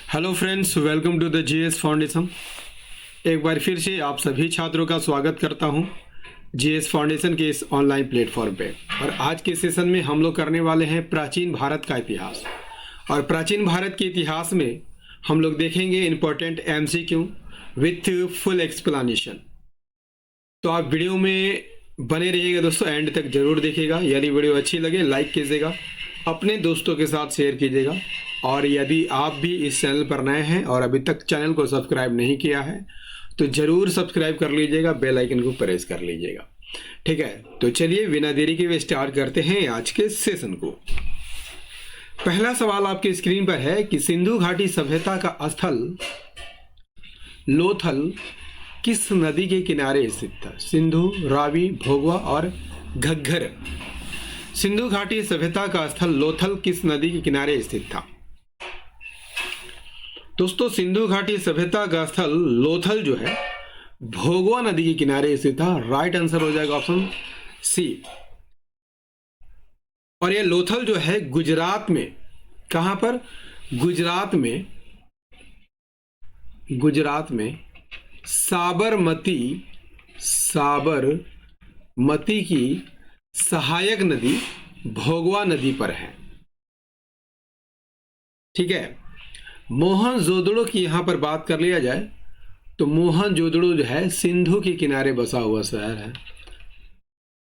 Hello friends, welcome to the GS foundation. एक बार फिर से आप सभी छात्रों का स्वागत करता हूं जीएस फाउंडेशन के इस ऑनलाइन प्लेटफॉर्म पे। और आज के सेशन में हम लोग करने वाले हैं प्राचीन भारत का इतिहास। और प्राचीन भारत के इतिहास में हम लोग देखेंगे important MCQ with full explanation. तो आप वीडियो में बने रहिएगा दोस्तों, एंड तक जरूर देखिएगा। यदि वीडियो अच्छी लगे लाइक कीजिएगा, अपने दोस्तों के साथ शेयर कीजिएगा। और यदि आप भी इस चैनल पर नए हैं और अभी तक चैनल को सब्सक्राइब नहीं किया है तो जरूर सब्सक्राइब कर लीजिएगा, बेल आइकन को प्रेस कर लीजिएगा। ठीक है, तो चलिए बिना देरी के स्टार्ट करते हैं आज के सेशन को। पहला सवाल आपके स्क्रीन पर है कि सिंधु घाटी सभ्यता का स्थल लोथल किस नदी के किनारे स्थित था? सिंधु, रावी, भोगवा और घग्गर। सिंधु घाटी सभ्यता का स्थल लोथल किस नदी के किनारे स्थित था? दोस्तों, सिंधु घाटी सभ्यता का स्थल लोथल जो है भोगवा नदी के किनारे स्थित था। राइट आंसर हो जाएगा ऑप्शन सी। और ये लोथल जो है गुजरात में, कहां पर? गुजरात में साबरमती की सहायक नदी भोगवा नदी पर है। ठीक है, मोहनजोदड़ो की यहां पर बात कर लिया जाए तो मोहनजोदड़ो जो है सिंधु के किनारे बसा हुआ शहर है।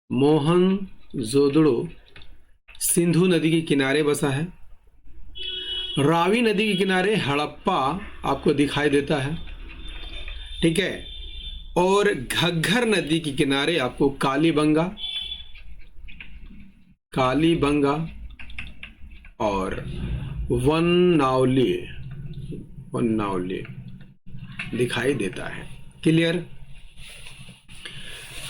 मोहनजोदड़ो सिंधु नदी के किनारे बसा है। रावी नदी के किनारे हड़प्पा आपको दिखाई देता है। ठीक है, और घग्गर नदी के किनारे आपको कालीबंगा और वन्नावली दिखाई देता है। क्लियर?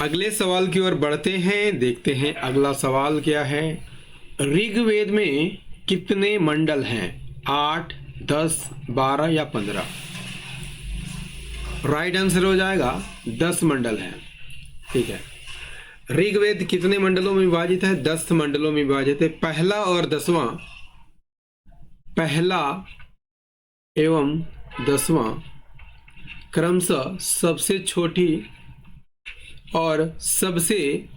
अगले सवाल की ओर बढ़ते हैं, देखते हैं अगला सवाल क्या है। ऋग्वेद में कितने मंडल हैं? 8, 10, 12 या 15? राइट आंसर हो जाएगा 10 मंडल हैं। ठीक है, ऋग्वेद कितने मंडलों में विभाजित है? 10 मंडलों में विभाजित है। पहला और 10वां, पहला एवं 10वां क्रमशः सबसे छोटी और सबसे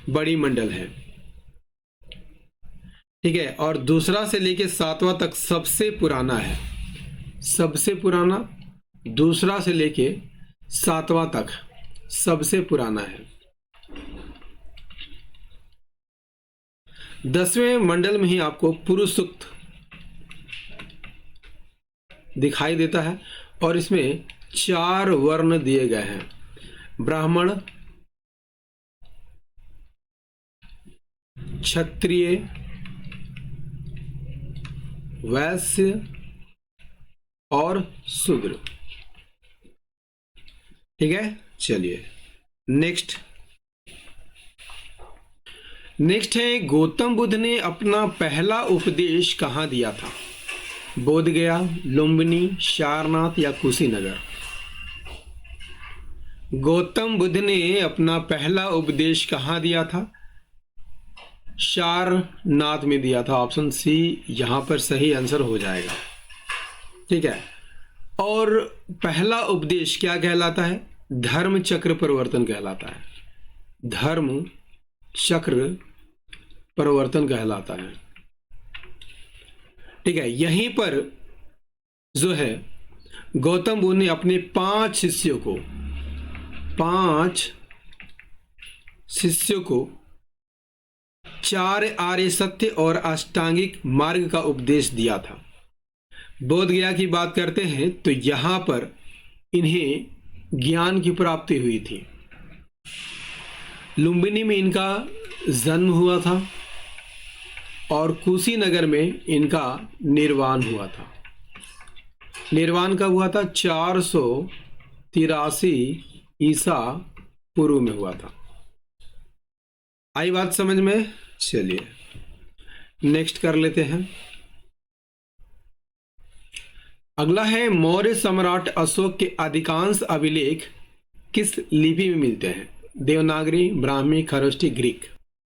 बड़ी मंडल है। ठीक है, और दूसरा से लेके 7वां तक सबसे पुराना है। सबसे पुराना दूसरा से लेके 7वां तक सबसे पुराना है। 10वें मंडल में ही आपको पुरुष सूक्त दिखाई देता है और इसमें 4 वर्ण दिए गए हैं: ब्राह्मण, क्षत्रिय, वैश्य और शूद्र। ठीक है, चलिए नेक्स्ट है, गौतम बुद्ध ने अपना पहला उपदेश कहां दिया था? बोधगया, लुम्बिनी, सारनाथ या कुशीनगर? गौतम बुद्ध ने अपना पहला उपदेश कहां दिया था? सारनाथ में दिया था। ऑप्शन सी यहां पर सही आंसर हो जाएगा। ठीक है, और पहला उपदेश क्या कहलाता है? धर्म चक्र परिवर्तन कहलाता है। धर्म चक्र परिवर्तन कहलाता है। ठीक है, यहीं पर जो है गौतम बुद्ध ने अपने 5 शिष्यों को 4 आर्य सत्य और अष्टांगिक मार्ग का उपदेश दिया था। बोध गया की बात करते हैं तो यहां पर इन्हें ज्ञान की प्राप्ति हुई थी। लुम्बिनी में इनका जन्म हुआ था और कुशीनगर में इनका निर्वाण हुआ था। निर्वाण कब हुआ था? 483 ईसा पूर्व में हुआ था। आई बात समझ में? चलिए नेक्स्ट कर लेते हैं। अगला है, मौर्य सम्राट अशोक के अधिकांश अभिलेख किस लिपि में मिलते हैं? देवनागरी, ब्राह्मी, खरोष्टी, ग्रीक?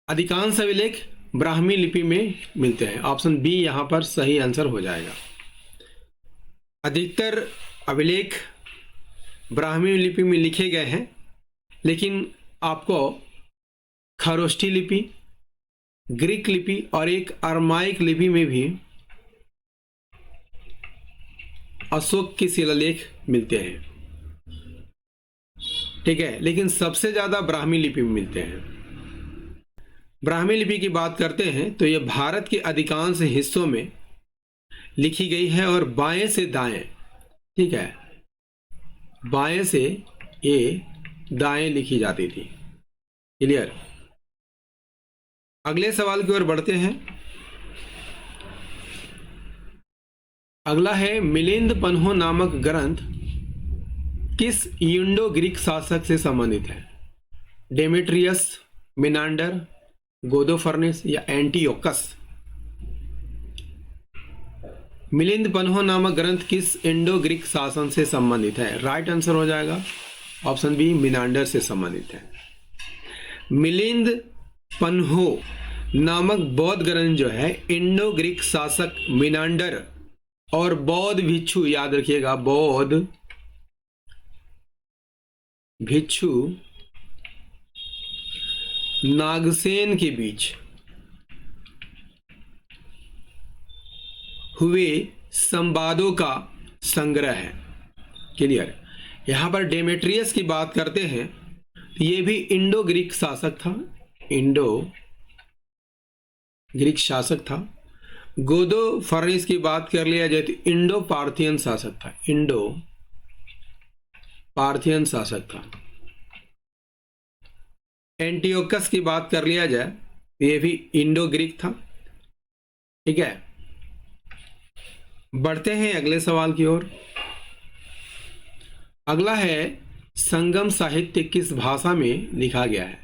अधिकांश अभिलेख ब्राह्मी लिपि में मिलते हैं। ऑप्शन बी यहाँ पर सही आंसर हो जाएगा। अधिकतर अभिलेख ब्राह्मी लिपि में लिखे गए हैं, लेकिन आपको खरोष्ठी लिपि, ग्रीक लिपि और एक अरमाइक लिपि में भी अशोक के शिलालेख मिलते हैं। ठीक है, लेकिन सबसे ज्यादा ब्राह्मी लिपि में मिलते हैं। ब्राह्मी लिपि की बात करते हैं तो यह भारत के अधिकांश हिस्सों में लिखी गई है और बाएं से दाएं, ठीक है, बाएं से ये दाएं लिखी जाती थी। क्लियर। अगले सवाल की ओर बढ़ते हैं। अगला है, मिलिंद पन्हो नामक ग्रंथ किस इंडो ग्रीक शासक से संबंधित है? डेमेट्रियस, मिनांडर, गोदोफर्निस या एंटियोकस? मिलिंद पन्हो नामक ग्रंथ किस इंडो ग्रीक शासन से संबंधित है? राइट आंसर हो जाएगा ऑप्शन बी, मिनांडर से संबंधित है। मिलिंद पन्हो नामक बौद्ध ग्रंथ जो है इंडो ग्रीक शासक मिनांडर और बौद्ध भिक्षु, याद रखिएगा, बौद्ध भिक्षु नागसेन के बीच हुए संवादों का संग्रह है। क्लियर। यहां पर डेमेट्रियस की बात करते हैं तो ये भी इंडो ग्रीक शासक था, इंडो ग्रीक शासक था। गोदो फर्निस की बात कर लिया जाए तो इंडो पार्थियन शासक था, इंडो पार्थियन शासक था। एंटियोकस की बात कर लिया जाए तो ये भी इंडो ग्रीक था। ठीक है, बढ़ते हैं अगले सवाल की ओर। अगला है, संगम साहित्य किस भाषा में लिखा गया है?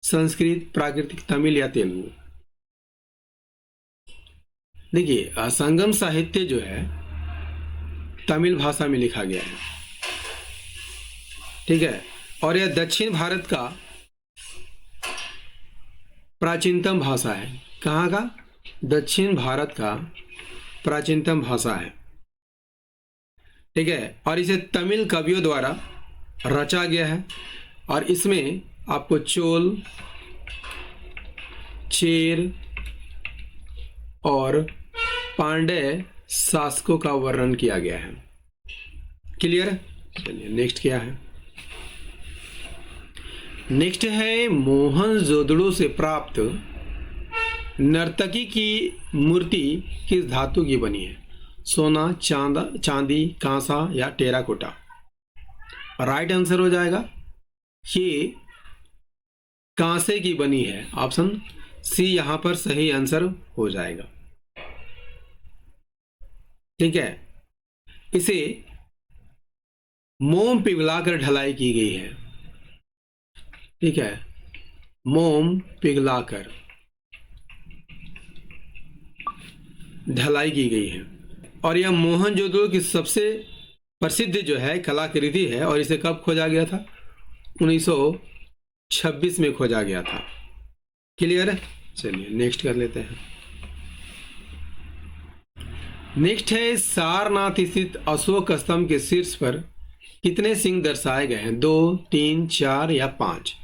संस्कृत, प्राकृतिक, तमिल या तेलुगु? देखिए, संगम साहित्य जो है तमिल भाषा में लिखा गया है। ठीक है, और यह दक्षिण भारत का प्राचीनतम भाषा है। कहाँ का? दक्षिण भारत का प्राचीनतम भाषा है। ठीक है, और इसे तमिल कवियों द्वारा रचा गया है और इसमें आपको चोल, चेर और पांड्य शासकों का वर्णन किया गया है। क्लियर। चलिए नेक्स्ट क्या है? नेक्स्ट है, मोहनजोदड़ो से प्राप्त नर्तकी की मूर्ति किस धातु की बनी है? सोना, चांदी, कांसा या टेराकोटा? राइट आंसर हो जाएगा, ये कांसे की बनी है। ऑप्शन सी यहां पर सही आंसर हो जाएगा। ठीक है, इसे मोम पिघलाकर ढलाई की गई है। ठीक है, मोम पिघलाकर ढलाई की गई है और यह मोहनजोदड़ो की सबसे प्रसिद्ध जो है कलाकृति है और इसे कब खोजा गया था? 1926 में खोजा गया था। क्लियर है। चलिए नेक्स्ट कर लेते हैं। नेक्स्ट है, सारनाथ स्थित अशोक स्तंभ के शीर्ष पर कितने सिंह दर्शाए गए हैं? 2, 3, 4 या 5?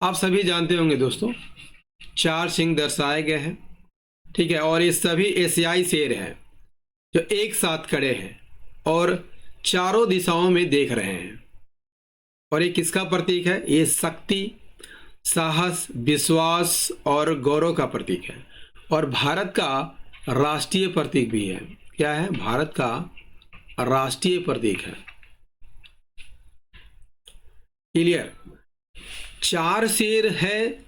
आप सभी जानते होंगे दोस्तों, 4 सिंह दर्शाए गए हैं। ठीक है, और ये सभी एशियाई शेर हैं जो एक साथ खड़े हैं और चारों दिशाओं में देख रहे हैं। और ये किसका प्रतीक है? ये शक्ति, साहस, विश्वास और गौरव का प्रतीक है और भारत का राष्ट्रीय प्रतीक भी है। क्या है? भारत का राष्ट्रीय प्रतीक है। क्लियर। 4 शेर है,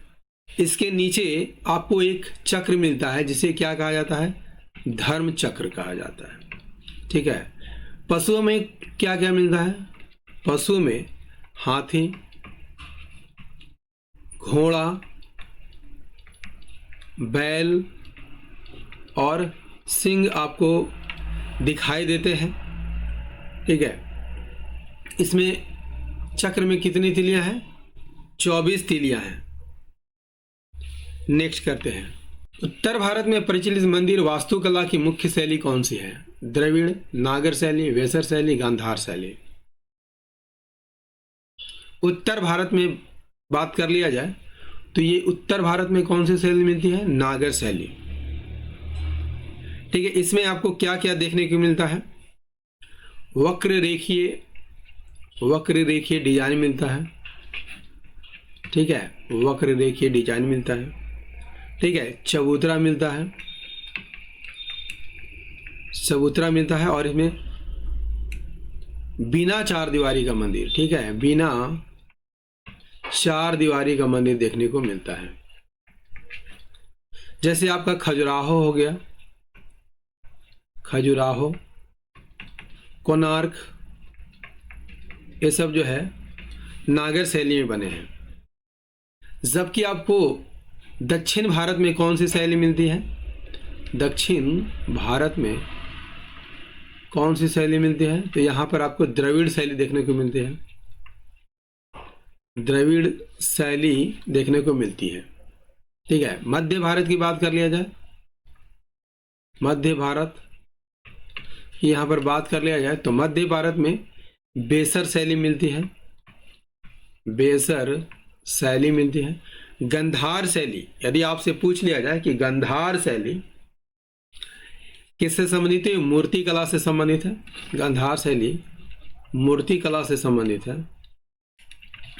इसके नीचे आपको एक चक्र मिलता है जिसे क्या कहा जाता है? धर्म चक्र कहा जाता है। ठीक है, पशुओं में क्या क्या मिलता है? पशुओं में हाथी, घोड़ा, बैल और सिंह आपको दिखाई देते हैं। ठीक है, इसमें चक्र में कितनी तिलियां हैं? 24 तिलियां हैं। नेक्स्ट करते हैं। उत्तर भारत में प्रचलित मंदिर वास्तुकला की मुख्य शैली कौन सी है? द्रविड़, नागर शैली, वेसर शैली, गांधार शैली। उत्तर भारत में बात कर लिया जाए तो ये उत्तर भारत में कौन सी शैली मिलती है? नागर शैली। ठीक है, इसमें आपको क्या क्या देखने को मिलता है? वक्र रेखीय डिजाइन मिलता है। ठीक है, वक्र रेखीय डिजाइन मिलता है। ठीक है, चबूतरा मिलता है और इसमें बिना चार दीवारी का मंदिर। ठीक है, बिना चार दीवारी का मंदिर देखने को मिलता है। जैसे आपका खजुराहो हो गया, खजुराहो, कोणार्क, ये सब जो है नागर शैली में बने हैं। जबकि आपको दक्षिण भारत में कौन सी शैली मिलती है? दक्षिण भारत में कौन सी शैली मिलती है? तो यहां पर आपको द्रविड़ शैली देखने को मिलती है। द्रविड़ शैली देखने को मिलती है। ठीक है, मध्य भारत की बात कर लिया जाए, मध्य भारत की यहां पर बात कर लिया जाए तो मध्य भारत में बेसर शैली मिलती है, बेसर शैली मिलती है। गंधार शैली, यदि आपसे पूछ लिया जाए कि गंधार शैली किससे संबंधित है? मूर्ति कला से संबंधित है। गंधार शैली मूर्ति कला से संबंधित है।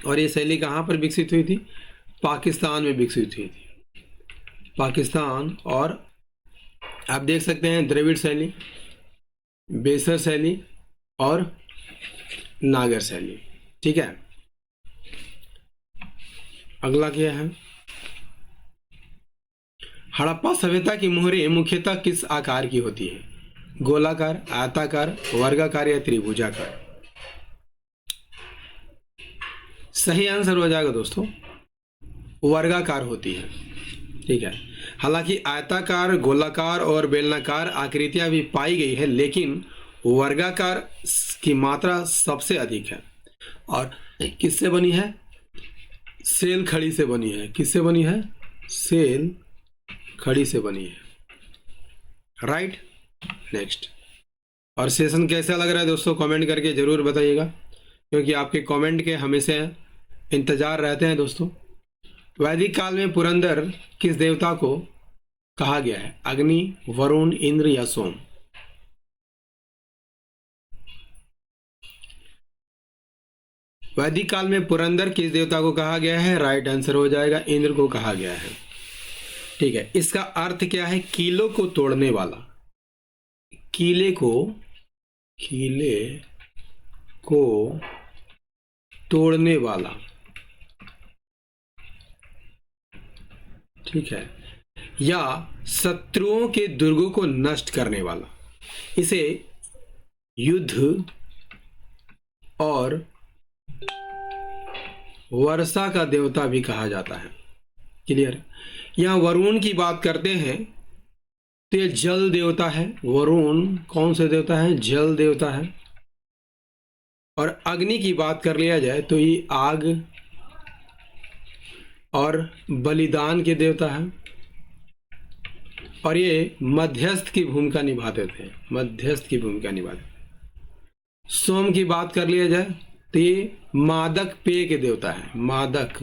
और ये शैली कहाँ पर विकसित हुई थी? पाकिस्तान में विकसित हुई थी, पाकिस्तान। और आप देख सकते हैं द्रविड़ शैली, बेसर शैली और नागर शैली। ठीक है, अगला क्या है? हड़प्पा सभ्यता की मोहरें मुख्यतः किस आकार की होती है? गोलाकार, आयताकार, वर्गाकार या त्रिभुजाकार? सही आंसर हो जाएगा दोस्तों, वर्गाकार होती है। ठीक है, हालांकि आयताकार, गोलाकार और बेलनाकार आकृतियां भी पाई गई है, लेकिन वर्गाकार की मात्रा सबसे अधिक है। और किससे बनी है? सेल खड़ी से बनी है। किससे बनी है? सेल खड़ी से बनी है। Right, next. और सेशन कैसा लग रहा है दोस्तों, कमेंट करके जरूर बताइएगा, क्योंकि आपके कमेंट के हमेशा इंतजार रहते हैं दोस्तों। वैदिक काल में पुरंदर किस देवता को कहा गया है? अग्नि, वरुण, इंद्र या सोम? वैदिक काल में पुरंदर किस देवता को कहा गया है? राइट आंसर हो जाएगा, इंद्र को कहा गया है। ठीक है, इसका अर्थ क्या है? किलों को तोड़ने वाला। किले को तोड़ने वाला। ठीक है, या शत्रुओं के दुर्गों को नष्ट करने वाला। इसे युद्ध और वर्षा का देवता भी कहा जाता है। क्लियर? यहां वरुण की बात करते हैं तो ये जल देवता है। वरुण कौन से देवता है? जल देवता है। और अग्नि की बात कर लिया जाए तो ये आग और बलिदान के देवता है। और ये मध्यस्थ की भूमिका निभाते थे, मध्यस्थ की भूमिका निभाते। सोम की बात कर लिया जाए तो ये मादक पेय के देवता है, मादक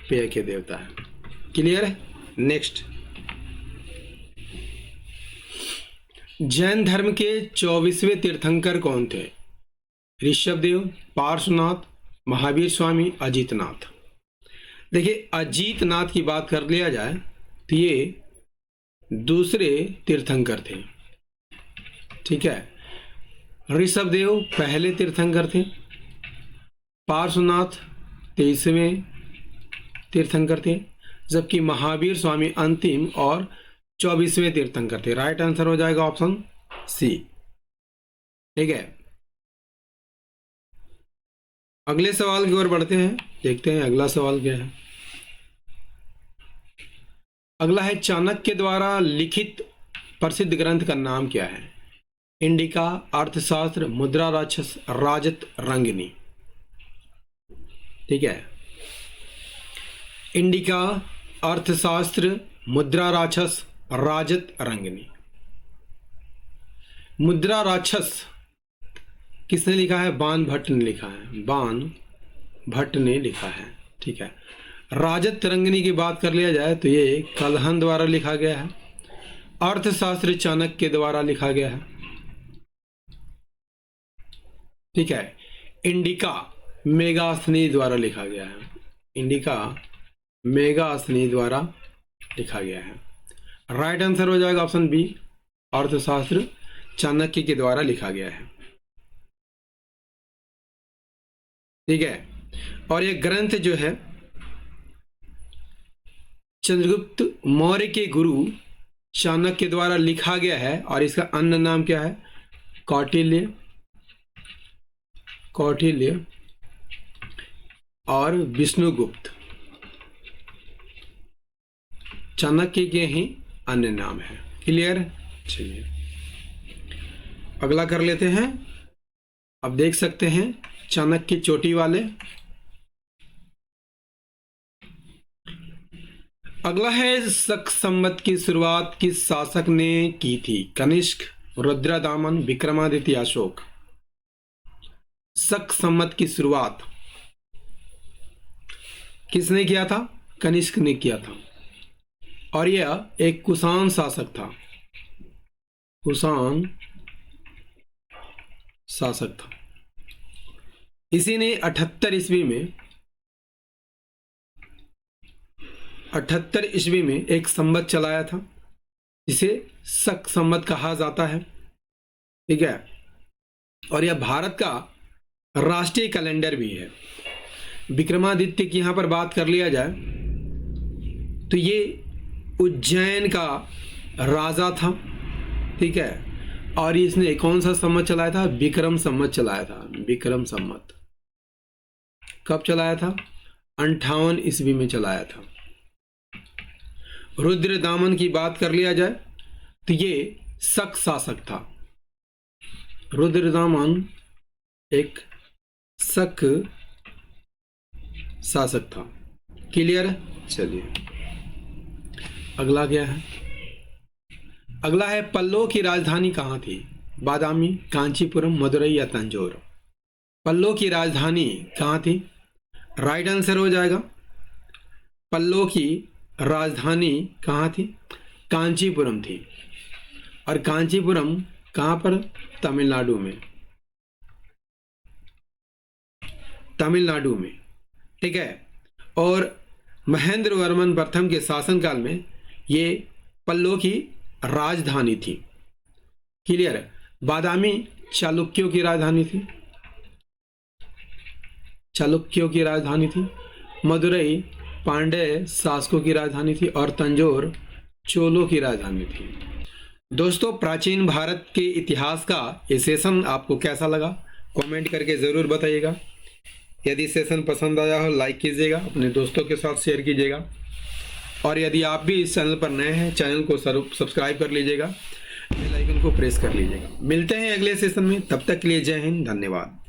पेय के देवता है। क्लियर है? नेक्स्ट, जैन धर्म के 24वें तीर्थंकर कौन थे? ऋषभदेव, पार्श्वनाथ, महावीर स्वामी, अजीतनाथ। देखिए, अजीतनाथ की बात कर लिया जाए तो ये दूसरे तीर्थंकर थे। ठीक है, ऋषभदेव पहले तीर्थंकर थे, पार्श्वनाथ 23वें तीर्थंकर थे, जबकि महावीर स्वामी अंतिम और 24वें तीर्थंकर थे। राइट आंसर हो जाएगा ऑप्शन सी। ठीक है, अगले सवाल की ओर बढ़ते हैं, देखते हैं अगला सवाल क्या है। अगला है, चाणक्य द्वारा लिखित प्रसिद्ध ग्रंथ का नाम क्या है? इंडिका, अर्थशास्त्र, मुद्रा राक्षस, राजत रंगिनी। ठीक है, इंडिका, अर्थशास्त्र, मुद्रा राक्षस, राजत रंगिनी। मुद्रा राक्षस किसने लिखा है? बाण भट्ट ने लिखा है, बाण भट्ट ने लिखा है। ठीक है। राजत रंगिनी की बात कर लिया जाए तो ये कल्हन द्वारा लिखा गया है। अर्थशास्त्र चाणक्य द्वारा लिखा गया है। ठीक है। इंडिका मेगास्थनी द्वारा लिखा गया है। इंडिका मेगास्थनी द्वारा लिखा गया है। राइट आंसर हो जाएगा ऑप्शन बी, अर्थशास्त्र चाणक्य के द्वारा लिखा गया है। ठीक है। और ये ग्रंथ जो है चंद्रगुप्त मौर्य के गुरु चाणक्य द्वारा लिखा गया है और इसका अन्य नाम क्या है? कौटिल्य, कौटिल्य और विष्णुगुप्त, चाणक्य के ही अन्य नाम है। क्लियर? चलिए अगला कर लेते हैं। अब देख सकते हैं चाणक्य चोटी वाले। अगला है शक संवत की शुरुआत किस शासक ने की थी? कनिष्क, रुद्रदामन, विक्रमादित्य, अशोक। शक संवत की शुरुआत किसने किया था? कनिष्क ने किया था और यह एक कुषाण शासक था। कुषाण शासक था। इसी ने 78 ईस्वी में एक संवत चलाया था जिसे शक संवत कहा जाता है। ठीक है। और यह भारत का राष्ट्रीय कैलेंडर भी है। विक्रमादित्य की यहां पर बात कर लिया जाए तो ये उज्जैन का राजा था। ठीक है। और इसने कौन सा संवत चलाया था? विक्रम संवत चलाया था। विक्रम संवत कब चलाया था? 58 ईस्वी में चलाया था। रुद्रदामन की बात कर लिया जाए तो ये शक शासक था। रुद्रदामन एक शक शासक था। क्लियर? चलिए अगला क्या है? अगला है पल्लव की राजधानी कहाँ थी? बादामी, कांचीपुरम, मदुरई या तंजौर। पल्लव की राजधानी कहाँ थी? राइट आंसर हो जाएगा पल्लव की राजधानी कहाँ थी? कांचीपुरम थी। और कांचीपुरम कहाँ पर? तमिलनाडु में। तमिलनाडु में। ठीक है। और महेंद्र वर्मन प्रथम के शासनकाल में ये पल्लव की राजधानी थी। क्लियर? बादामी चालुक्यों की राजधानी थी। चालुक्यों की राजधानी थी। मदुरई पांड्य शासकों की राजधानी थी और तंजौर चोलों की राजधानी थी। दोस्तों, प्राचीन भारत के इतिहास का ये सेशन आपको कैसा लगा कमेंट करके ज़रूर बताइएगा। यदि सेशन पसंद आया हो लाइक कीजिएगा, अपने दोस्तों के साथ शेयर कीजिएगा और यदि आप भी इस चैनल पर नए हैं चैनल को सब्सक्राइब कर लीजिएगा, बेल आइकन को प्रेस कर लीजिएगा। मिलते हैं अगले सेशन में, तब तक के लिए जय हिंद, धन्यवाद।